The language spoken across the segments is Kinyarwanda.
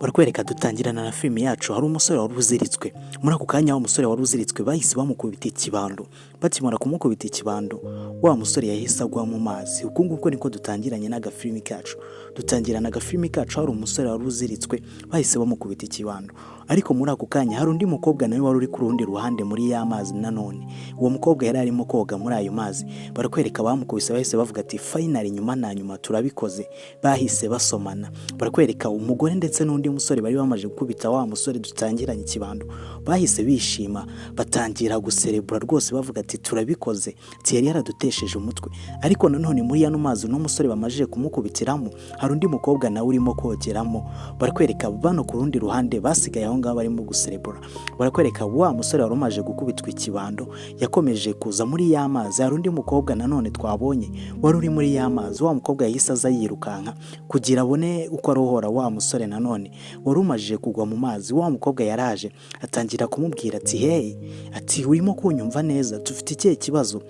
Barakwereka dutangirana na filime yacu hari umusore wari uziritswe. Muri ako kanya wa musore wari uziritswe bahise bamukubita ikibando. Bakimara kumukubita ikibando, wa musore yahise agwa mu mazi. Uku nguko niko dutangiranye n'agafilime kacu. Dutangirana agafilime kacu hari umusore wari uziritswe bahise bamukubita ikibando. Ariko muri ako kanya hari undi mukobwa nawe wari uri ku rundi ruhande muri ya mazi nanone. Uwo mukobwa yari arimo koga muri ayo mazi. Barakwereka bamukubise bahise bavuga ati finally nyuma na nyuma turabikoze. Bahise basomana. Barakwereka umugore ndetse n'undi musore bari bamaje gukubita wa musore dutangiranye ikibando. Bahise bishima batangira guserebura rwose bavuga ati turabikoze. Ati yari yaradutesheje umutwe. Ariko nanone muri ya mazi no musore bamaje kumukubitiramo hari undi mukobwa nawe urimo kogeramo. Barakwereka bano ku rundi ruhande basigaye aho ngaho barimo guserebura. Barakwereka wa musore wari umaje gukubitwa ikibando yakomeje kuza muri ya mazi. Hari undi mukobwa nanone twabonye wari uri muri ya mazi. Wa mukobwa yahise aza yirukanka kugira abone uko arohora wa musore nanone wari umaje kugwa mu mazi. Wa mukobwa yaraje atangira kumubwira ati hey, ati urimo kunyumva neza, dufite ikihe kibazo?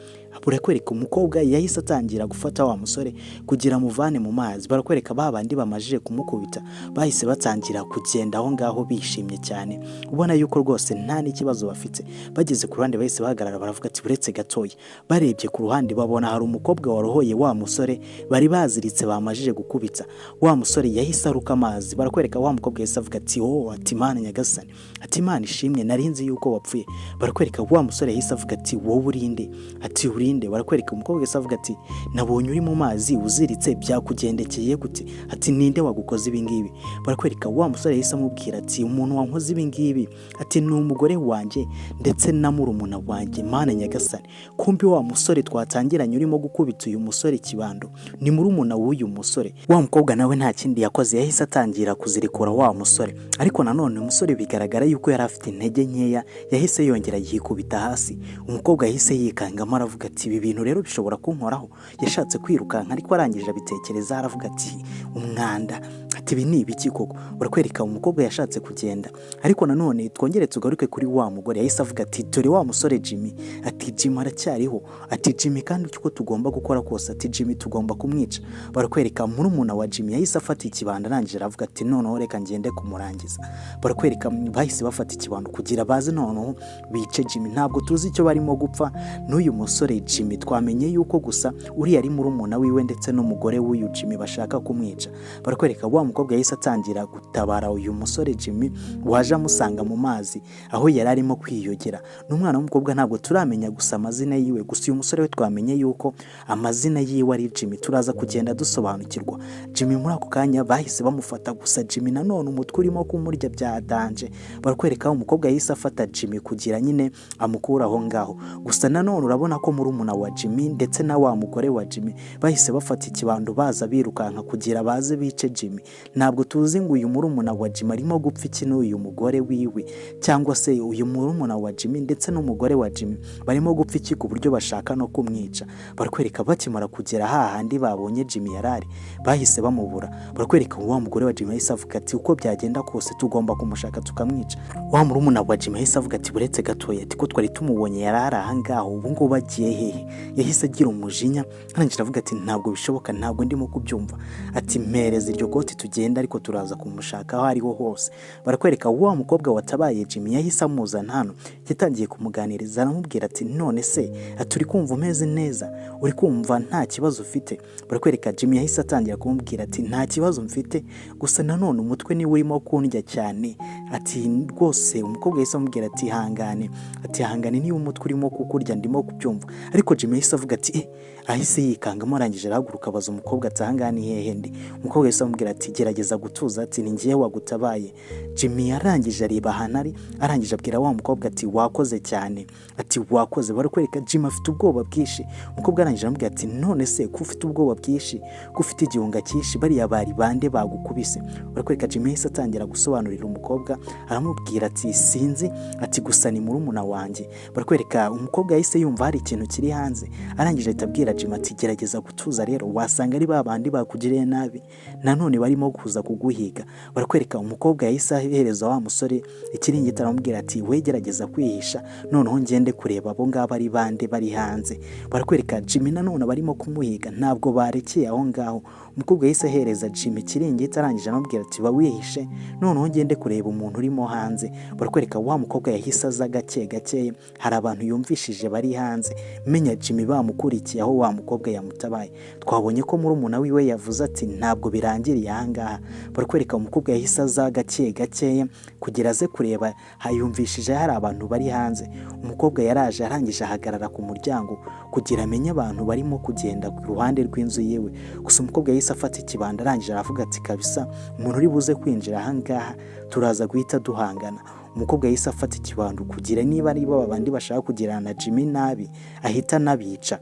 Barakwereka umukobwa yahise atangira gufata wa musore kugira amuvane mu mazi. Barakwereka babandi bamajije kumukubita bahise batangira kugenda aho ngaho bishimye cyane, ubona yuko rwose nta n'ikibazo bafite. Bageze ku ruhande bahise bahagarara baravuga ati buretse gatoya. Barebye ku ruhande babona hari umukobwa warohoye wa musore bari baziritse bamajije gukubita. Wa musore yahise aruka amazi. Barakwereka wa mukobwa yahise avuga ati oh, ati Mana nyagasani, ati Mana ishimwe narinzi yuko wapfuye. Barakwereka wa musore yahise avuga ati wowe urinde, ati urinde. Barakwereka umukobwa yahise avuga ati nabonye uri mu mazi uziritse byakugendekeye gute? Ati ninde wagukoze ibi ngibi? Barakwereka wa musore yahise amubwira ati umuntu wankoze ibi ngibi ati ni umugore wanjye ndetse na murumuna wanjye. Mana nyagasani, kumbi wa musore twatangiranye urimo gukubita uyu musore ikibando ni murumuna w'uyu musore. Wa mukobwa nawe nta kindi yakoze yahise atangira kuzirikura wa musore. Ariko nanone umusore bigaragara yuko yari afite intege nkeya yahise yongera yikubita hasi. Umukobwa yahise yikangamo aravuga ati ibi bintu rero bishobora kunkoraho. Yashatse kwirukanka ariko arangije abitekereza aravuga ati umwanda, ati ibi ni ibiki koko? Barakwereka umukobwa yashatse kugenda. Ariko nanone twongere tugaruke kuri wa mugore yahise avuga ati dore wa musore Jimmy, ati Jimmy aracyariho, ati Jimmy kandi uko tugomba gukora kose, ati Jimmy tugomba kumwica. Barakwereka murumuna wa Jimmy yahise afata ikibanda arangije aravuga ati noneho reka ngende kumurangiza. Barakwereka bahise bafata ikibando kugira baze noneho bice Jimmy. Ntabwo tuzi icyo barimo gupfa n'uyu musore Jimmy, twamenye yuko gusa uri ari murumuna wiwe ndetse n'umugore w'uyu Jimmy bashaka kumwica. Barakwereka wa mukobwa yahise atangira gutabara uyu musore Jimmy waje amusanga mu mazi aho yari arimo kwiyogera. N'umwana w'umukobwa ntabwo turamenya gusa amazina yiwe, gusa uyu musore we twamenye yuko amazina yiwe ari Jimmy. Turaza kugenda dusobanukirwa. Jimmy muri ako kanya bahise bamufata, gusa Jimmy nanone umutwe urimo kumurya bya danje. Barakwereka umukobwa yahise afata Jimmy kugira nyine amukura aho ngaho. Gusa nanone urabona ko murumuna wa Jimmy ndetse na wa mugore wa Jimmy bahise bafata ikibando baza birukanka kugira baze bice Jimmy. Ntabwo tuzi ngo uyu murumuna wa Jimmy arimo gupfa iki n'uyu mugore wiwe, cyangwa se uyu murumuna wa Jimmy ndetse n'umugore wa Jimmy barimo gupfa iki ku buryo bashaka no kumwica. Barakwereka bakimara kugera hahandi babonye Jimmy yarari bahise bamubura. Barakwereka wa mugore wa Jimmy yahise avuga ati uko byagenda kose tugomba kumushaka tukamwica. Wa murumuna wa Jimmy yahise avuga ati buretse gatoya, ati ko twari tumubonye yarari aha ngaho, ubu ngubu bagiye hehe? Yahise agira umujinya arangije avuga ati ntabwo bishoboka, ntabwo ndimo kubyumva. Ati mpereza iryo koti tugenda ariko turaza kumushaka aho ariho hose. Barakwereka wa mukobwa watabaye Jimmy yahise amuzana hano, yatangiye kumuganiriza aramubwira ati none se uri kumva umeze neza, uri kumva nta kibazo ufite? Barakwereka Jimmy yahise atangira kumubwira ati nta kibazo mfite, gusa nanone umutwe ni urimo kundya cyane. Ati rwose umukobwa yahise amubwira ati hangane, ati hangane niba umutwe urimo kukurya ndimo kubyumva. Ariko Jimmy yahise avuga ati ahise yikangamo arangije arahaguruka abaza umukobwa ati ahangane hehe ndi? Umukobwa yahise amubwira ati gerageza gutuza, ati ni ngiye wagutabaye. Jimmy yarangije areba ahantu ari, arangije abwira wa mukobwa ati wakoze cyane, ati wakoze. Barakwereka Jimmy afite ubwoba bwinshi. Umukobwa arangije aramubwira ati none se ko ufite ubwoba bwinshi, ko ufite igihunga cyinshi, bariya bari bande bagukubise? Barakwereka Jimmy yahise atangira gusobanurira umukobwa aramubwira ati sinzi, ati gusa ni murumuna wanjye. Barakwereka umukobwa yahise yumva hari ikintu kiri hanze, arangije ahita abwira Jimmy ati gerageza gutuza rero, wasanga ari babandi bakugiriye nabi nanone barimo barimo kuza kuguhiga. Barakwereka umukobwa yahise ahereza wa musore ikiringiti aramubwira ati wegerageza kwihisha noneho ngende kureba abo ngabo ari bande bari hanze. Barakwereka Jimmy nanone barimo kumuhiga ntabwo barekeye aho ngaho. Umukobwa yahise ahereza Jimmy ikiringiti arangije aramubwira ati ba wihishe noneho ngende kureba umuntu urimo hanze. Barakwereka wa mukobwa yahise aza gake gake, hari abantu yumvishije bari hanze. Menya Jimmy bamukurikiye aho wa mukobwa yamutabaye. Twabonye ko murumuna wiwe yavuze ati ntabwo birangiriye aha ngaha. Barakwereka umukobwa yahise aza gake gake kugira aze kureba, hayumvishije hari abantu bari hanze. Umukobwa yaraje arangije ahagarara ku muryango kugira amenye abantu barimo kugenda ku ruhande rw'inzu yewe. Gusa umukobwa yahise afata ikibanda arangije aravuga ati kabisa umuntu uri buze kwinjira aha ngaha turaza guhita duhangana. Umukobwa yahise afata ikibando kugira niba ari bo babandi bashaka kugirana na Jimmy nabi ahita nabica.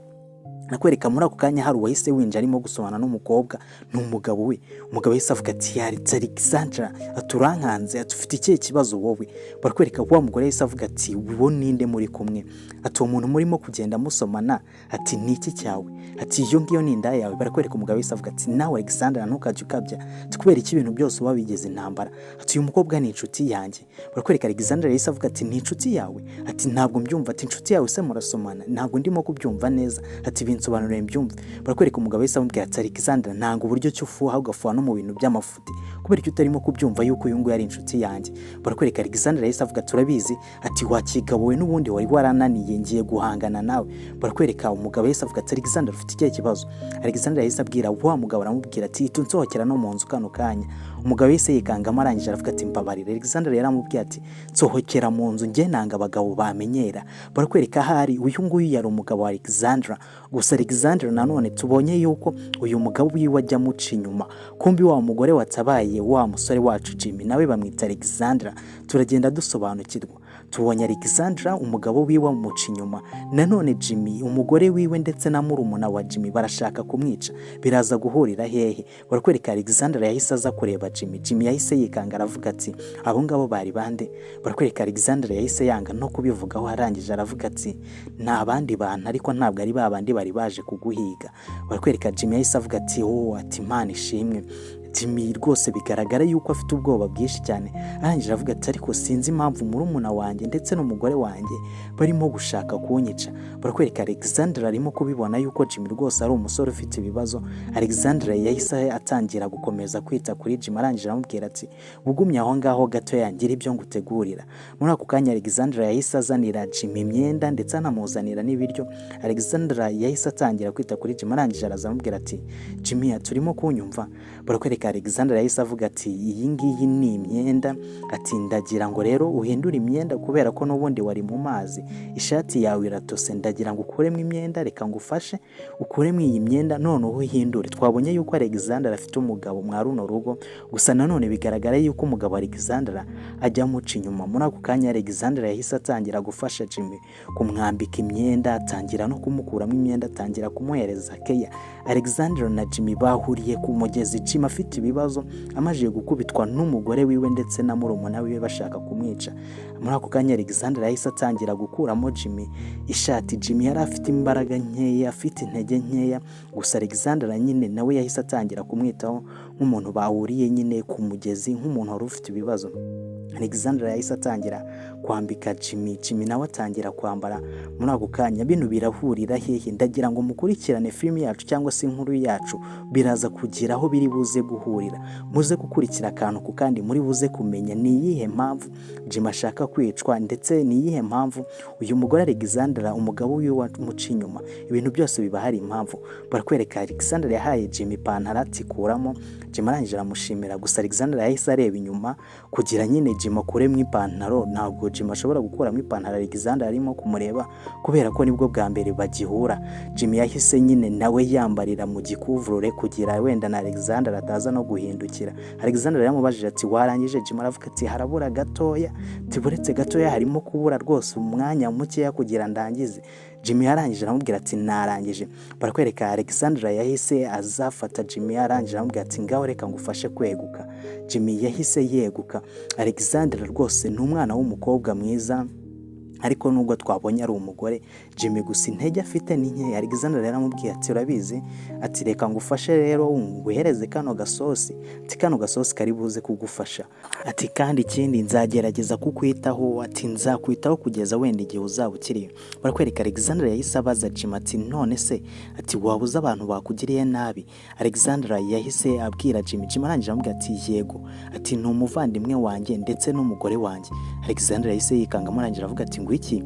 Nakwereka muri ako kanya hari uwahise winjira arimo gusomana n'umukobwa n'umugabo we. Umugabo yahise avuga ati yari Alexandra aturankanze atufite ikihe kibazo wowe. Barakwereka wa mugore yahise avuga ati wo ninde muri kumwe, ati uwo muntu murimo kugenda musomana ati niki cyawe, ati iyo ngiyo ni inda yawe. Barakwereka umugabo yahise avuga ati nawe Alexandra ntukajye ukabya tukubera iki ibintu byose uba bigeze intambara, ati uyu mukobwa ni inshuti yanjye. Barakwereka Alexandra yahise avuga ati ni inshuti yawe, ati ntabwo mbyumva, ati inshuti yawe se murasomana, ntabwo ndimo kubyumva neza, ati nsobanurire mbyumve. Barakwereka umugabo yahise amubwira ati Alexandra ntango uburyo cyufuha ugafuha no mu bintu by'amafuti kubera icyo utarimo kubyumva yuko uyu nguyu ari inshuti yanjye. Barakwereka Alexandra yahise avuga turabizi, ati wakigabowe n'ubundi wari warananiye ngiye guhangana nawe. Barakwereka umugabo yahise avuga ati Alexandra ufite ikihe kibazo. Alexandra yahise abwira wa mugabo aramubwira ati tunsohokera no mu nzu kano kanya. Umugabo yahise yikangama arangije aravuga ati mbabarira. Alexandra yaramubwiye ati nsohokera mu nzu nge nanga abagabo bamenyera. Barakwereka hari uyu nguyu yari umugabo wa Alexandra. Gusa Alexandra nanone tubonye yuko uyu mugabo wiwe ajya muca inyuma, kumbi wa mugore watabaye wa musore wacu Jimmy nawe bamwita Alexandra. Turagenda dusobanukirwa, tubonye Alexandra umugabo wiwe muca inyuma, nanone Jimmy umugore wiwe ndetse na murumuna wa Jimmy barashaka kumwica. Biraza guhurira hehe? Barakwereka Alexandra yahise aza kureba Jimmy. Jimmy yahise yikanga aravuga ati abo ngabo bari bande. Barakwereka Alexandra yahise yanga no kubivugaho arangije aravuga ati nta bandi bantu ariko ntabwo ari babandi bari baje kuguhiga. Barakwereka Jimmy yahise avuga ati ati Imana ishimwe. Jimmy rwose bigaragara yuko afite ubwoba bwinshi cyane, arangije avuga ati ariko sinzi impamvu murumuna wanjye ndetse n'umugore wanjye barimo gushaka kunyica. Barakwereka Alexandra arimo kubibona yuko Jimmy rwose ari umusore ufite ibibazo. Alexandra yahise atangira gukomeza kwita kuri Jimmy arangije aramubwira ati bugumye aho ngaho gato yangira ibyo ngutegurira. Muri ako kanya Alexandra yahise azanira Jimmy imyenda ndetse anamuzanira n'ibiryo. Alexandra yahise atangira kwita kuri Jimmy arangije aramubwira ati Jimmy turimo kunyumva. Barakwereka Alexandra yahise avuga ati iyi ngiyi ni imyenda, ati ndagira ngo rero uhindure imyenda kubera ko n'ubundi wari mu mazi, ishati yawe iratose, ndagira ngo ukuremo imyenda, reka ngufashe ukuremo iyi myenda none uhindure. Twabonye yuko Alexandra afite umugabo mwa runo rugo, gusa nanone bigaragara yuko umugabo Alexandra ajya muca inyuma. Muri ako kanya Alexandra yahise atangira gufasha Jimmy kumwambika imyenda, atangira no kumukuramo imyenda, atangira kumuhereza keya. Alexandra na Jimmy bahuriye ku mugezi. Jimmy afite ibibazo amajije gukubitwa n'umugore wiwe ndetse na murumuna wiwe bashaka kumwica. Muri ako kanya Alexandra yahise atangira gukuramo Jimmy ishati. Jimmy yari afite imbaraga nkeya, afite intege nkeya, gusa Alexandra nyine nawe yahise atangira kumwitaho nk'umuntu bahuriye nyine ku mugezi, nk'umuntu wari ufite ibibazo. Alexandra yahise atangira kwambika Jimmy. Jimmy nawe atangira kwambara. Muri ako kanya bintu birahurira hehe? Ndagira ngo mukurikirane film yacu cyangwa se inkuru yacu, biraza kugira aho biri buze guhurira. Muze gukurikira akantu ku kandi muri buze kumenya ni iyihe mpamvu Jimmy ashaka kwicwa ndetse ni iyihe mpamvu uyu mugore Alexandra umugabo wiwe muca inyuma. Ibintu byose biba hari impamvu. Barakwereka Alexandra yahaye Jimmy ipantaro atikuramo. Jimmy arangije aramushimira, gusa Alexandra yahise areba inyuma kugira nyine Jimmy akuremo ipantaro. Ntabwo Jimmy ashobora gukuramo ipantaro Alexandra arimo kumureba kubera ko nibwo bwa mbere bagihura. Jimmy yahise nyine nawe yambarira mu gikuvurore kugira wenda na Alexandra ataza no guhindukira. Alexandra yamubajije ati warangije? Jimmy aravuga ati harabura gatoya, tiburetse gatoya, harimo kubura rwose umwanya mukeya kugira ndangize. Jimmy yarangije aramubwira ati narangije. Barakwereka Alexandra yahise azafata Jimmy yarangije aramubwira ati ngaho reka ngufashe kweguka. Jimmy yahise yeguka. Alexandra rwose ni umwana w'umukobwa mwiza, ariko nubwo twabonye ari umugore, Jimmy gusa intege afite ni nke. Alexander rero aramubwiye ati urabizi, ati reka ngufashe rero nguhereze kano gasosi, ati kano gasosi kari buze kugufasha, ati kandi ikindi nzagerageza kukwitaho, ati nzakwitaho kugeza wenda igihe uzaba ukiriyo. Barakwereka Alexander yahise abaza Jimmy ati none se, ati wabuze abantu bakugiriye nabi? Alexander yahise abwira Jimmy arangije aramubwira ati yego, ati ni umuvandimwe wanjye ndetse n'umugore wanjye. Alexander yahise yikangamo arangije avuga ati ngo iki?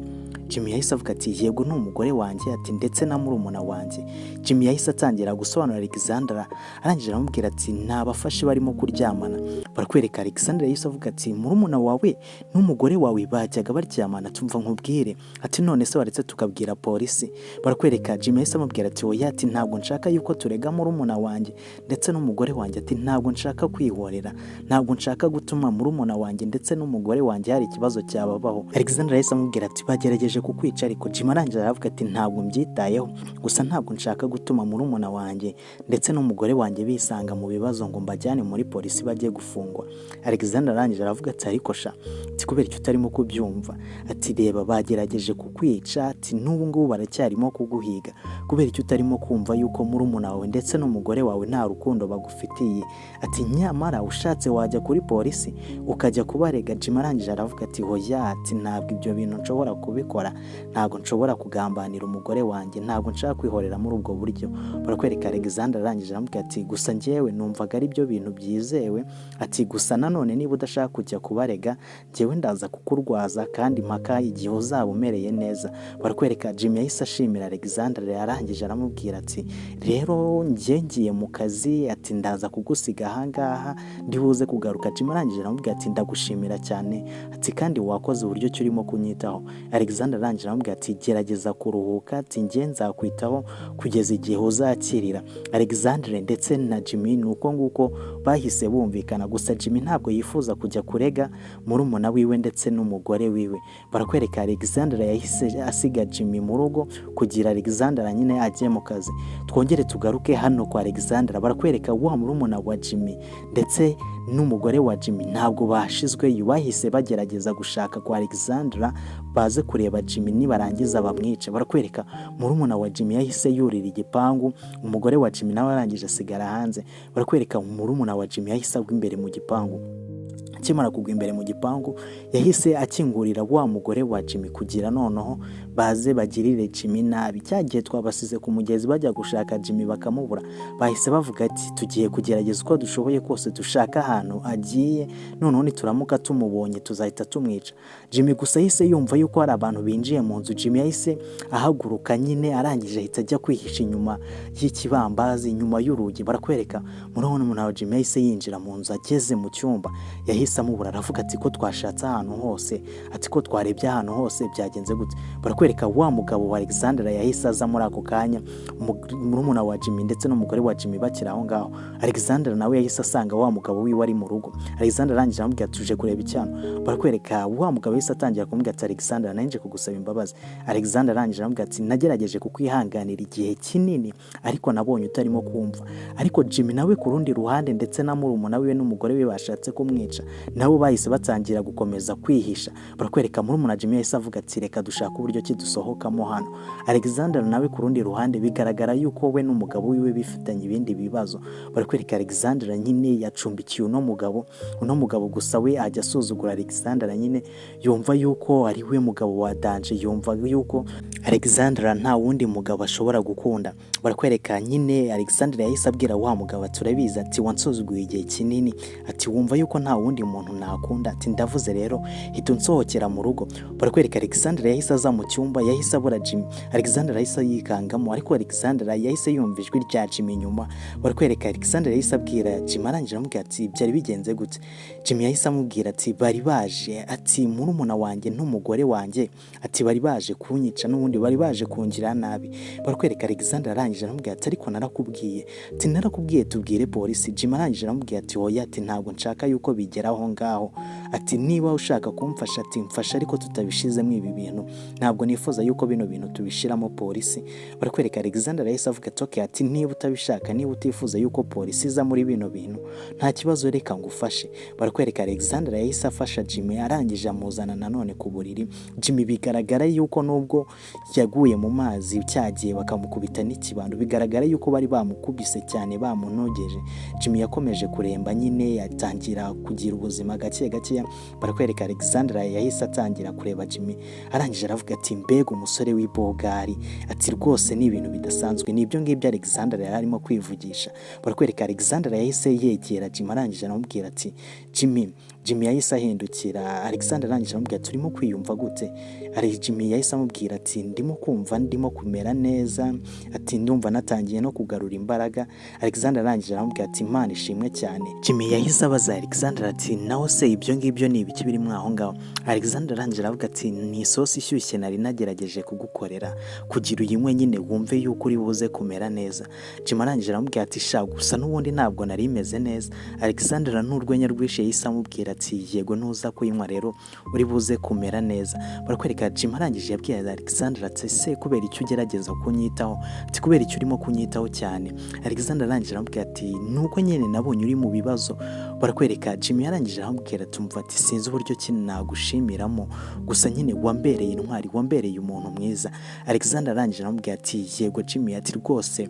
Jimmy yahise avuga ati yego ni umugore wanjye, ati ndetse na murumuna wanjye. Jimmy yahise atangira gusobanura Alexander, arangije aramubwira ati nabafashe barimo kuryamana. Barakwereka Alexander yahise avuga ati murumuna wawe n'umugore wawe bajyaga baryamana? Tumva nkubwire, ati none se waretse tukabwira polisi? Barakwereka Jimmy yahise amubwira ati oya, ati ntabwo nshaka yuko turega murumuna wanjye ndetse n'umugore wanjye, ati ntabwo nshaka kwihorera, ntabwo nshaka gutuma murumuna wanjye ndetse n'umugore wanjye hari ikibazo cyababaho. Alexander yahise amubwira ati bagerageje kukwica, ariko Jimmy arangije aravuga ati ntabwo mbyitayeho, gusa ntabwo nshaka gutuma murumuna wanjye ndetse n'umugore wanjye bisanga mu bibazo ngo mbajyane muri polisi bajye gufungwa. Alexander arangije aravuga ati ariko sha, ati kubera icyo utarimo kubyumva, ati reba bagerageje kukwica, ati n'ubu ngubu baracyarimo kuguhiga, kubera icyo utarimo kumva yuko murumuna wawe ndetse n'umugore wawe nta rukundo bagufitiye, ati nyamara ushatse wajya kuri polisi ukajya kubarega. Jimmy arangije aravuga ati hoya, ati ntabwo ibyo bintu nshobora kubikora, ntabwo nshobora kugambanira umugore wanjye, ntabwo nshaka kwihorera muri ubwo buryo. Barakwereka Alexander arangije aramubwira ati gusa njyewe numvaga ari byo bintu byizewe, ati gusa nanone niba udashaka kujya kubarega njyewe ndaza kukurwaza kandi mpaka igihe uzaba umereye neza. Barakwereka Jimmy yahise ashimira Alexander, arangije aramubwira ati rero njye ngiye mu kazi, ati ndaza kugusiga ahangaha ndibuze kugaruka. Jimmy arangije aramubwira ati ndagushimira cyane, ati kandi wakoze uburyo cyo urimo kunyitaho. Alexander arangije aramubwira ati gerageza kuruhuka, ati njye nzakwitaho kugeza igihe uzakirira. Alexander ndetse na Jimmy nuko nguko bahise bumvikana, gusa Jimmy ntabwo yifuza kujya kurega murumuna wiwe ndetse n'umugore wiwe. Barakwereka Alexander yahise asiga Jimmy mu rugo kugira Alexander nyine ajye mu kazi. Twongere tugaruke hano kwa Alexander, barakwereka wa murumuna wa Jimmy ndetse n'umugore wa Jimmy ntabwo bashizwe, bahise bagerageza gushaka kwa Alexander baze kureba Jimmy nibarangiza bamwice. Barakwereka murumuna wa Jimmy yahise yurira igipangu, umugore wa Jimmy nawe arangije asigara hanze. Barakwereka murumuna wa Jimmy yahise agwa imbere mu gipangu. Akimara kugwa imbere mu gipangu yahise akingurira wa mugore wa Jimmy kugira noneho baze bagirire Jimmy nabi. Cyagiye twabasize ku mugezi bajya gushaka Jimmy bakamubura, bahise bavuga ati tugiye kugerageza uko dushoboye kose dushaka ahantu agiye, noneho nituramuka tumubonye tuzahita tumwica. Jimmy gusa yahise yumva yuko hari abantu binjiye mu nzu. Jimmy yahise ahaguruka nyine, arangije ahita ajya kwihisha inyuma y'ikibambazi, inyuma y'urugi. Barakwereka murabona wa Jimmy yahise yinjira mu nzu, ageze mu cyumba yahise amubura, aravuga ati ko twashatse ahantu hose, ati ko twarebye ahantu hose byagenze gute? Barakwereka wa mugabo wa Alexander yahise aza muri ako kanya, murumuna wa Jimmy ndetse n'umugore wa Jimmy bakiri aho ngaho. Alexander nawe yahise asanga wa mugabo wiwe ari mu rugo. Alexander arangije amubwira tuje kureba icyano. Barakwereka wa mugabo yahise atangira kumubwira ati Alexander nanje kugusaba imbabazi. Alexander arangije amubwira ati nagerageje kukwihanganira igihe kinini ariko nabonye utarimo kumva. Ariko Jimmy nawe ku rundi ruhande ndetse na murumuna wiwe n'umugore we bashatse kumwica, nabo bahise batangira gukomeza kwihisha. Barakwereka murumuna Jimmy yahise avuga ati reka dushaka uburyo ki dusohokamo hano. Alexander nawe ku rundi ruhande bigaragara yuko we n'umugabo wiwe bifitanye ibindi bibazo. Barakwereka Alexander nyine yacumbikiye uno mugabo gusa we ajya asuzugura Alexander, nyine yumva yuko ari we mugabo wa danje, yumva yuko Alexander nta wundi mugabo ashobora gukunda. Barakwereka nyine Alexander yahise abwira wa mugabo ati urabizi, ati wansuzuguye igihe kinini, ati wumva yuko nta wundi muntu nakunda, ati ndavuze rero hita unsohokera mu rugo. Barakwereka Alexander yahise aza mu cyumba, yahise abura Jimmy. Alexander yahise yikangamo, ariko Alexander yahise yumva ijwi rya Jimmy inyuma. Barakwereka Alexander yahise abwira Jimmy, arangije amubwira ati byari bigenze gute? Jimmy yahise amubwira ati bari baje, ati murumuna wanjye n'umugore wanjye, ati bari baje kunyica n'ubundi bari baje kungira nabi. Barakwereka Alexander arangije amubwira ati ariko narakubwiye, ati narakubwiye tubwire polisi. Jimmy arangije amubwira ati oya, ati ntabwo nshaka yuko bigeraho aho ngaho ati niba ushaka kumfasha ati mfasha ariko tutabishizemo ibi bintu, ntabwo nifuza yuko bino bintu tubishiramo polisi. Barakwereka Alexander yahise avuga ati okay, ati niba utabishaka, niba utifuza yuko polisi iza muri bino bintu, nta kibazo reka ngufashe. Barakwereka Alexander yahise afasha Jimmy, arangije amuzana nanone ku buriri. Jimmy bigaragara yuko nubwo yaguye mu mazi cyagiye bakamukubita n'ikibando, bigaragara yuko bari bamukubise cyane, bamunogeje. Jimmy yakomeje kuremba nyine, yatangira kugira ubuzima gake gake. Barakwereka Alexander yahise atangira kureba Jimmy, arangije aravuga ati mbega umusore w'ibogari, ati rwose ni ibintu bidasanzwe. Nibyo ngibyo Alexander yari arimo kwivugisha. Barakwereka Alexander yahise yegera Jimmy, arangije aramubwira ati Jimmy yahise ahindukira. Alexander arangije aramubwira ati urimo kwiyumva gute? Jimmy yahise amubwira ati ndimo kumva ndimo kumera neza, ati ndumva natangiye no kugarura imbaraga. Alexander arangije aramubwira ati Imana ishimwe cyane. Jimmy yahise abaza Alexander ati naho se ibyo ngibyo ni ibiki birimo aho ngaho? Alexander arangije aravuga ati ni isosi ishyushye nari nagerageje kugukorera kugira uyinywe nyine wumve yuko uri buze kumera neza. Jimmy arangije aramubwira ati sha gusa n'ubundi ntabwo nari meze neza. Alexander n'urwenya rwishe yahise amubwira ati yego nuza kuyinywa rero uri buze kumera neza. Barakwereka Jimmy arangije yabwiye Alexander ati se kubera icyo ugerageza kunyitaho, ati kubera icyo urimo kunyitaho cyane? Alexander arangije aramubwira ati nuko nyine nabonye uri mu bibazo. Barakwereka Jimmy arangije aramubwira ati umva ati sinzi uburyo ki nagushimiramo, gusa nyine wambereye intwari, wambereye umuntu mwiza. Alexander arangije aramubwira ati yego Jimmy, ati rwose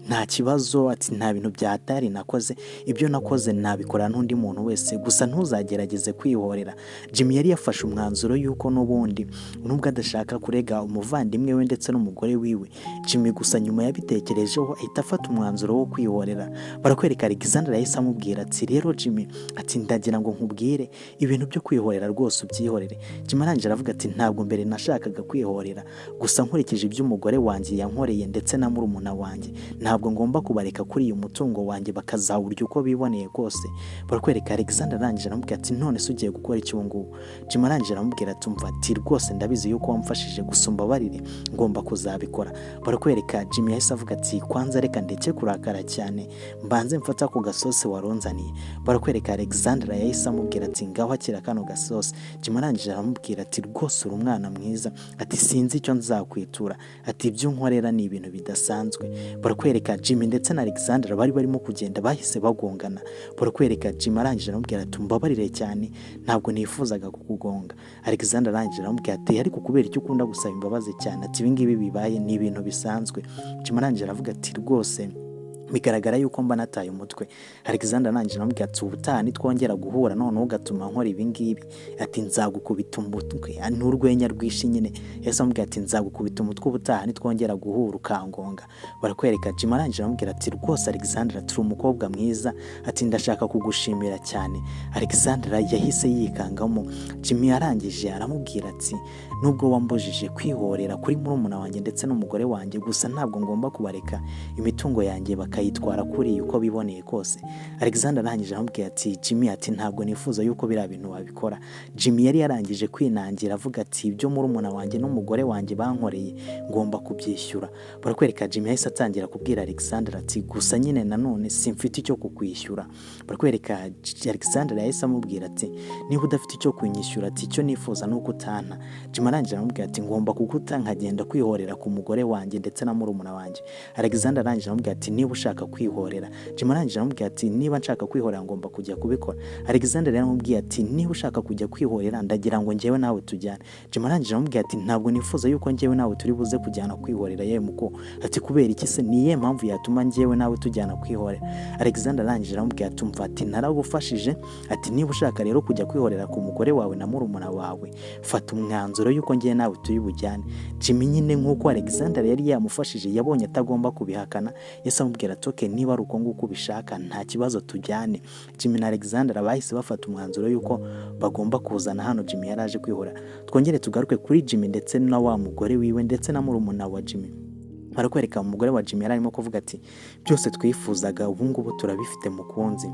nta kibazo, ati nta bintu byatari nakoze, ibyo nakoze nabikora n'undi muntu wese, gusa ntuzagerageze kwihorera. Jimmy yari yafashe umwanzuro yuko n'ubundi nubwo adashaka kurega umuvandimwe we ndetse n'umugore wiwe, Jimmy gusa nyuma yabitekerejeho ahita afata umwanzuro wo kwihorera. Barakwereka Alexander yahise amubwira ati rero Jimmy, ati ndagira ngo nkubwire ibintu byo kwihorera rwose ubyihorere. Jimmy arangije aravuga ati ntabwo mbere nashakaga kwihorera, gusa nkurikije ibyo umugore wanjye yankoreye ndetse na murumuna wanjye, ntabwo ngomba kubareka kuri uyu mutungo wanjye bakazawurya uko biboneye kose. Barakwereka Alexander arangije aramubwira ati none se ugiye gukora iki ubu ngubu? Jimmy arangije aramubwira ati umva ati rwose ndabizi yuko wamfashije, gusa umbabarire ngomba kuzabikora. Barakwereka Jimmy yahise avuga ati kwanza reka ndeke kurakara cyane, mbanze mfata ku gasosi waronzaniye. Barakwereka Alexander yahise amubwira ati ngaho akira kano gasosi. Jimmy arangije aramubwira ati rwose uri umwana mwiza, ati sinzi icyo nzakwitura, ati ibyo unkorera ni ibintu bidasanzwe. Barakwereka Jimmy ndetse na Alexander bari barimo kugenda bahise bagongana. Barakwereka Jimmy arangije aramubwira ati umbabarire cyane, ntabwo nifuzaga kukugonga. Alexander arangije aramubwira ati ariko kubera icyo ukunda gusaba imbabazi cyane, ati ibi ngibi bibaye ni ibintu bisanzwe. Jimmy arangije aravuga ati rwose bigaragara yuko mba nataye umutwe. Alexander arangije aramubwira ati ubutaha nitwongera guhura noneho ugatuma nkora ibi ngibi, ati nzagukubita umutwe. N'urwenya rwishi nyine yahise amubwira ati nzagukubita umutwe ubutaha nitwongera guhura ukangonga. Barakwereka Jimmy arangije aramubwira ati rwose Alexander turi umukobwa mwiza, ati ndashaka kugushimira cyane. Alexander yahise yikangamo. Jimmy arangije aramubwira ati nubwo wambujije kwihorera kuri murumuna wanjye ndetse n'umugore wanjye, gusa ntabwo ngomba kubareka imitungo yanjye bakayitwara kuri uko biboneye kose. Alexander arangije aramubwira ati Jimmy, ati ntabwo nifuza yuko biriya bintu wabikora. Jimmy yari yarangije kwinangira avuga ati ibyo murumuna wanjye n'umugore wanjye bankoreye ngomba kubyishyura. Barakwereka Jimmy yahise atangira kubwira Alexander ati gusa nyine nanone simfite icyo kukwishyura. Barakwereka Alexander yahise amubwira ati niba udafite icyo kunyishyura, ati icyo nifuza nuko utana. Jimmy arangije aramubwira ati ngomba kuguta nkagenda kwihorera ku mugore wanjye ndetse na murumuna wanjye. Alexander arangije aramubwira ati niba ushaka kwihorera. Jimmy arangije aramubwira ati niba nshaka kwihorera ngomba kujya kubikora. Alexander yaramubwiye ati niba ushaka kujya kwihorera ndagira ngo njyewe nawe tujyane. Jimmy arangije aramubwira ati ntabwo nifuza yuko njyewe nawe turi buze kujyana kwihorera yewe muko, ati kubera iki se, niye mpamvu yatuma njyewe nawe tujyana kwihorera? Alexander arangije aramubwira ati umva ati naragufashije, ati niba ushaka rero kujya kwihorera ku mugore wawe na murumuna wawe, fata umwanzuro yuko njyewe nawe turi bujyane. Jimmy nyine nkuko Alexander yari yamufashije yabonye atagomba kubihakana, yese amubwira ati okay, niba ari uko nguko ubishaka nta kibazo tujyane. Jimmy na Alexander bahise bafata umwanzuro yuko bagomba kuzana hano Jimmy yaraje kwihora. Twongere tugaruke kuri Jimmy ndetse na wa mugore wiwe ndetse na murumuna wa Jimmy. Barakwereka umugore wa Jimmy yararimo kuvuga ati byose twifuzaga ubu ngubu turabifite mukunzi,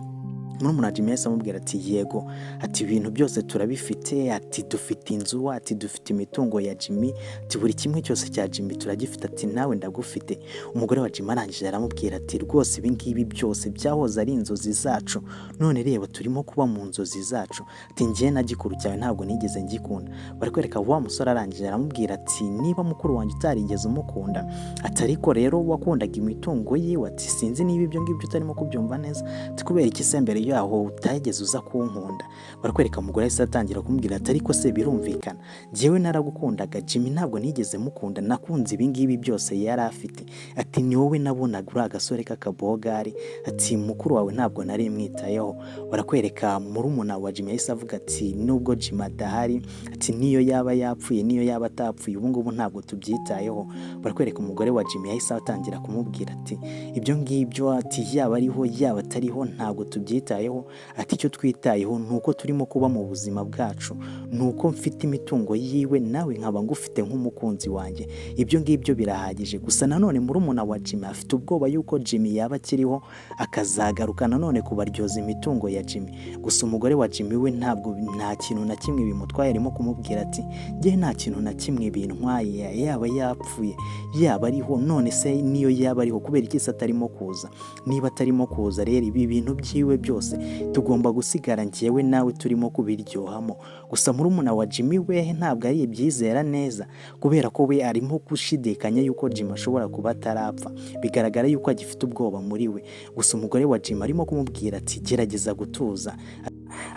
murumuna wa Jimmy yahise amubwira ati yego, ati ibintu byose turabifite, ati dufite inzu, ati dufite imitungo ya Jimmy, ati buri kimwe cyose cya Jimmy turagifite, ati nawe ndagufite. Umugore wa Jimmy arangije aramubwira ati rwose ibi ngibi byose byahoze ari inzozi zacu, none reba turimo kuba mu nzozi zacu, ati njye na gikuru cyawe ntabwo nigeze ngikunda. Barakwereka wa musore arangije aramubwira ati niba mukuru wanjye utarigeze umukunda, ati ariko rero wakundaga imitungo yiwe, ati sinzi niba ibyo ngibyo utarimo kubyumva neza, ati kubera iki se mbere yaho utageze uza kunkunda. Barakwereka umugore yahise atangira kumubwira ati ariko se birumvikana, njyewe naragukundaga, Jimmy ntabwo nigeze mukunda, nakunze ibi ngibi byose yari afite, ati ni wowe nabonaga uri agasore k'akabogari, ati mukuru wawe ntabwo nari mwitayeho. Barakwereka murumuna wa Jimmy yahise avuga ati nubwo Jimmy adahari, ati niyo yaba yapfuye niyo yaba atapfuye ubu ngubu ntabwo tubyitayeho. Barakwereka umugore wa Jimmy yahise atangira kumubwira ati ibyo ngibyo, ati yaba ariho yaba atariho ntabwo tubyitayeho, ati icyo twitayeho ni uko turimo kuba mu buzima bwacu, ni uko mfite imitungo yiwe nawe nkaba ngufite nk'umukunzi wanjye, ibyo ngibyo birahagije. Gusa nanone murumuna wa Jimmy afite ubwoba yuko Jimmy yaba akiriho akazagaruka nanone kubaryoza imitungo ya Jimmy. Gusa umugore wa Jimmy we ntabwo nta kintu na kimwe bimutwaye, arimo kumubwira ati njye nta kintu na kimwe bintwaye, yaba yapfuye yaba ariho, none se niyo yaba ariho kubera iki se atarimo kuza? Niba atarimo kuza rero ibi bintu byiwe byose tugomba gusigara njyewe nawe turimo kubiryohamo. Gusa murumuna wa Jimmy we ntabwo ari ibyizera neza, kubera ko we arimo gushidikanya yuko Jimmy ashobora kuba atarapfa, bigaragara yuko agifite ubwoba muri we. Gusa umugore wa Jimmy arimo kumubwira ati gerageza gutuza,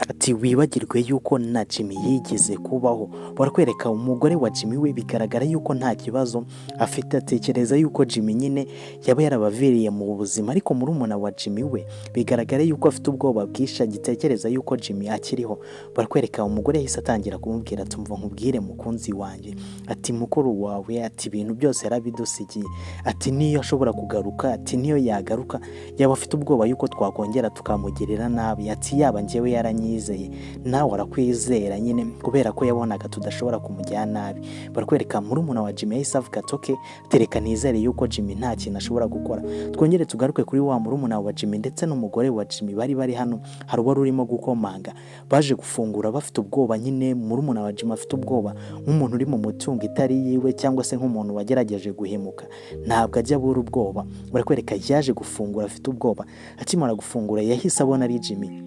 ati wibagirwe yuko na Jimmy yigeze kubaho. Barakwereka umugore wa Jimmy we bigaragara yuko nta kibazo afite, atekereza yuko Jimmy nyine yaba yarabaviriye mu buzima, ariko murumuna wa Jimmy we bigaragara yuko afite ubwoba bwisha, gitekereza yuko Jimmy akiriho. Barakwereka umugore yahise atangira kumubwira ati umva nkubwire mukunzi wanjye, ati mukuru wawe, ati ibintu byose yarabidusigiye, ati niyo ashobora kugaruka, ati niyo yagaruka yaba afite ubwoba yuko twakongera tukamugirira nabi, ati yaba njyewe yaranyizeye nawe arakwizera nyine kubera ko yabonaga tudashobora kumujyana nabi. Barakwereka murumuna wa Jimmy yahise avuga ati okay, tereka nizere yuko Jimmy nta kintu ashobora gukora. Twongere tugaruke kuri wa murumuna wa Jimmy ndetse n'umugore wa Jimmy bari hano, hari uwari urimo gukomanga, baje gufungura bafite ubwoba nyine. Murumuna wa Jimmy afite ubwoba nk'umuntu uri mu mutungo itari yiwe cyangwa se nk'umuntu wagerageje guhemuka, ntabwo ajya abura ubwoba. Barakwereka yaje gufungura afite ubwoba, akimara gufungura yahise abona ari Jimmy.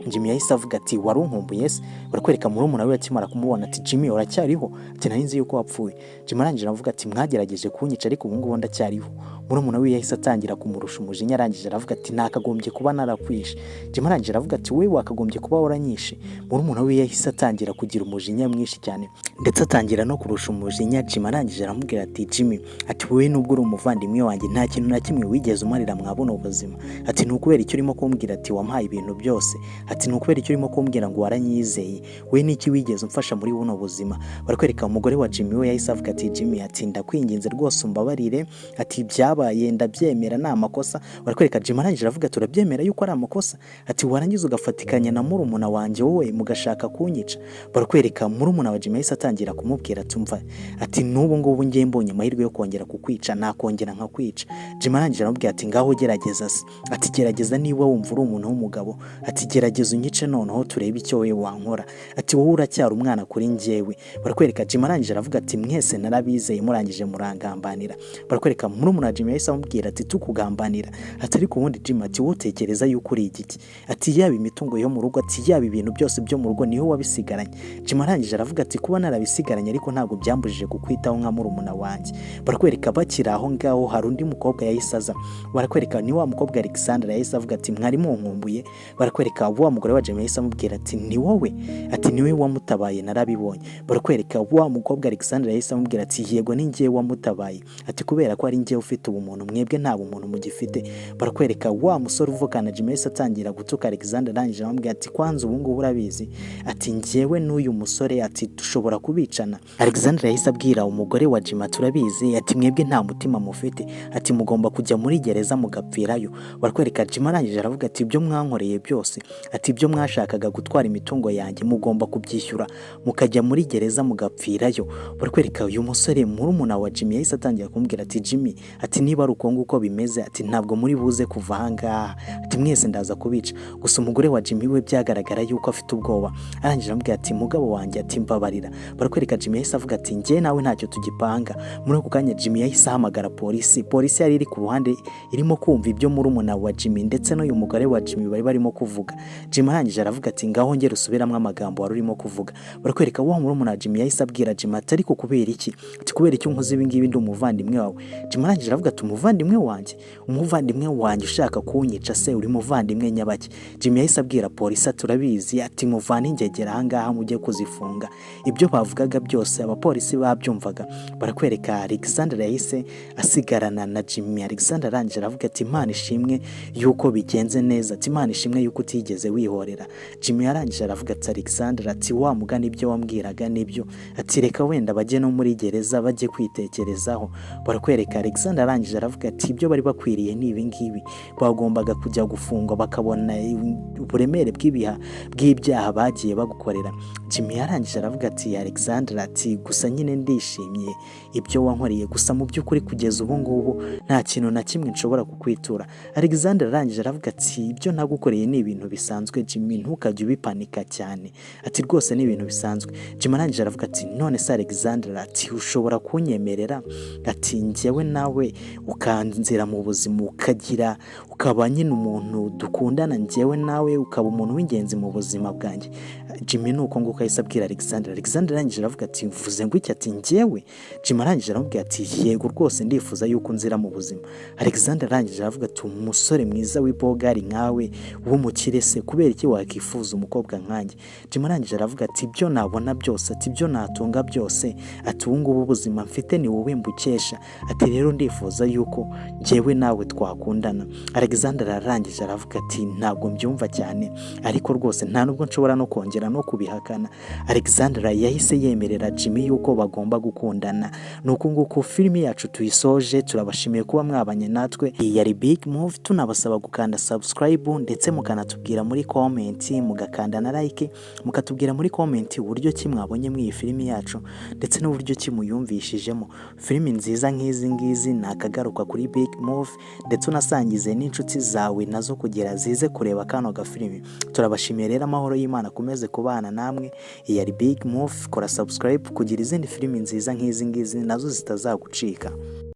Jimmy yahise avuga ati warunkumbuye se? Barakwereka murumuna we akimara kumubona ati Jimmy uracyariho? Ati nari nzi yuko wapfuye. Jimmy arangije aravuga ati mwagerageje kunyica ariko ubu ngubu ndacyariho. Murumuna we yahise atangira kumurusha umujinya, arangije aravuga ati nakagombye kuba narakwishe. Jimmy arangije aravuga ati we wakagombye kuba waranyishe. Murumuna we yahise atangira kugira umujinya mwinshi cyane ndetse atangira no kurusha umujinya. Jimmy arangije aramubwira ati Jimmy, ati wowe nubwo uri umuvandimwe wanjye nta kintu na kimwe wigeze umarira mwabona ubuzima, ati ni ukubera icyo urimo kumbwira ati wampaye ibintu byose, ati ni ukubera icyo urimo kumbwira ngo waranyizeye, we niki wigeze umfasha muri buno buzima? Barakwereka umugore wa Jimmy we yahise avuga ati Jimmy, ati ndakwinginze rwose umbabarire, ati byabaye ndabyemera ni amakosa. Barakwereka Jimmy arangije aravuga turabyemera yuko ari amakosa, ati warangiza ugafatikanya na murumuna wanjye wowe mugashaka kunyica. Barakwereka murumuna wa Jimmy yahise atangira kumubwira ati umva, ati n'ubu ngubu ngiye mbonye amahirwe yo kongera kukwica nakongera nkakwica. Jimmy arangije aramubwira ati ngaho gerageza se, ati gerageza niba wumva uri umuntu w'umugabo, ati gerageza unyice noneho turebe icyo wowe wankora, ati wowe uracyari umwana kuri njyewe. Barakwereka Jimmy arangije aravuga ati mwese narabizeye murangije murangambanira. Barakwereka murumuna wa Jimmy yahise amubwira ati tukugambanira, ati ariko ubundi Jimmy, ati wowe utekereza yuko uri igiki? Ati yaba imitungo yo mu rugo, ati yaba ibintu byose byo mu rugo niho wabisigaranye. Jimmy arangije aravuga ati kuba narabisigaranye ariko ntabwo byambujije kukwitaho nka murumuna wanjye. Barakwereka bakiri aho ngaho hari undi mukobwa yahise aza. Barakwereka ni wa mukobwa Alexandra yahise avuga ati mwari munkumbuye. Barakwereka wa mugore wa Jimmy yahise amubwira ati ni wowe, ati niwe wamutabaye narabibonye. Barakwereka wa mukobwa Alexandra yahise amubwira ati yego ni njye wamutabaye, ati kubera ko ari njye ufite ubumuntu mwebwe nta bumuntu mugifite. Barakwereka wa musore uvukana Jimmy yahise atangira gutuka Alexandra arangije amubwira ati kwanza ubu ngubu urabizi, ati njyewe n'uyu musore ati dushobora kubicana. Alexandra yahise abwira umugore wa Jimmy turabizi, ati mwebwe nta mutima mufite, ati mugomba kujya muri gereza mugapfirayo. Barakwereka Jimmy arangije aravuga ati ibyo mwankoreye byose, ati ibyo mwashakaga gutwara imitungo yanjye mugomba kubyishyura mukajya muri gereza mugapfirayo. Barakwereka uyu musore murumuna wa Jimmy yahise atangira kumubwira ati Jimmy ati niba ari uko nguko bimeze ati ntabwo muri buze kuva aha ngaha ati mwese ndaza kubica. Gusa umugore wa Jimmy we byagaragara yuko afite ubwoba, arangije aramubwira ati mugabo wanjye ati mbabarira. Barakwereka Jimmy yahise avuga ati njye nawe ntacyo tugipanga. Muri ako kanya Jimmy yahise ahamagara polisi yari iri ku ruhande irimo kumva ibyo murumuna wa Jimmy ndetse n'uyu mugore wa Jimmy bari barimo kuvuga. Jimmy arangije aravuga ati ngaho ngera usubiramo amagambo wari urimo kuvuga. Barakwereka wa murumuna wa Jimmy yahise abwira Jimmy ati ariko kubera iki ati kubera icyo nkoze ibi ngibi ndi umuvandimwe wawe. Jimmy arangije aravuga ati umuvandimwe wanjye ushaka kunyica se uri muvandimwe nyabaki? Jimmy yahise abwira polisi ati turabizi ati muvane ingegera aha ngaha mujye kuzifunga. Ibyo bavugaga byose abapolisi babyumvaga. Barakwereka Alexander yahise asigarana na Jimmy. Alexander arangije aravuga ati Imana ishimwe yuko bigenze neza ati Imana ishimwe yuko utigeze wihorera. Jimmy arangije aravuga ati Alexander ati wa mugani ibyo wambwiraga nibyo ati reka wenda bajye no muri gereza bajye kwitekerezaho. Barakwereka Alexander arangije aravuga ati ibyo bari bakwiriye ni ibi ngibi, bagombaga kujya gufungwa bakabona uburemere bw'ibyaha bagiye bagukorera. Jimmy arangije aravuga ati Alexander ati gusa nyine ndishimye ibyo wankoreye, gusa mu by'ukuri kugeza ubu ngubu nta kintu na kimwe nshobora kukwitura. Alexander arangije aravuga ati ibyo nagukoreye ni ibintu bisanzwe Jimmy, ntukajye ubipanika cyane ati rwose ni ibintu bisanzwe. Jimmy arangije aravuga ati none se Alexander ati ushobora kunyemerera ati njyewe nawe ukanzira mu buzima ukaba nyine umuntu dukundana njyewe nawe ukaba umuntu w'ingenzi mu buzima bwanjye. Jimmy nuko nguko yahise abwira Alexander. Alexander arangije aravuga ati mvuze ngo iki ati njyewe? Jimmy arangije aramubwira ati yego rwose ndifuza yuko nzira mu buzima. Alexander arangije aravuga ati umusore mwiza w'ibogari nkawe w'umukire se kubera iki wakifuza umukobwa nkanjye? Jimmy arangije aravuga ati ibyo nabona byose ati ibyo natunga byose ati ubu ngubu ubuzima mfite ni wowe mbukesha ati rero ndifuza yuko njyewe nawe twakundana. Alexander arangije aravuga ati ntabwo mbyumva cyane ariko rwose nta nubwo nshobora no kongera no kubihakana. Alexander yahise yemerera Jimmy yuko bagomba gukundana. Nuko nguko filimi yacu tuyisoje. Turabashimiye kuba mwabanye natwe. Iyi yari Big Move, tunabasaba gukanda subscribe ndetse mukanatubwira muri comment, mugakanda na like, mukatubwira muri comment uburyo ki mwabonye iyi filimi yacu ndetse n'uburyo ki muyumvishijemo. Filimi nziza nk'izi ngizi nakagaruka kuri Big Move ndetse unasangize n'inshuti zawe nazo kugira zize kureba kano gafilimi. Turabashimiye rero, amahoro y'Imana akomeze kubana namwe. Iyi yari Big Move, kora subscribe kugira izindi filimi nziza nk'izi ngizi nazo zitazagucika.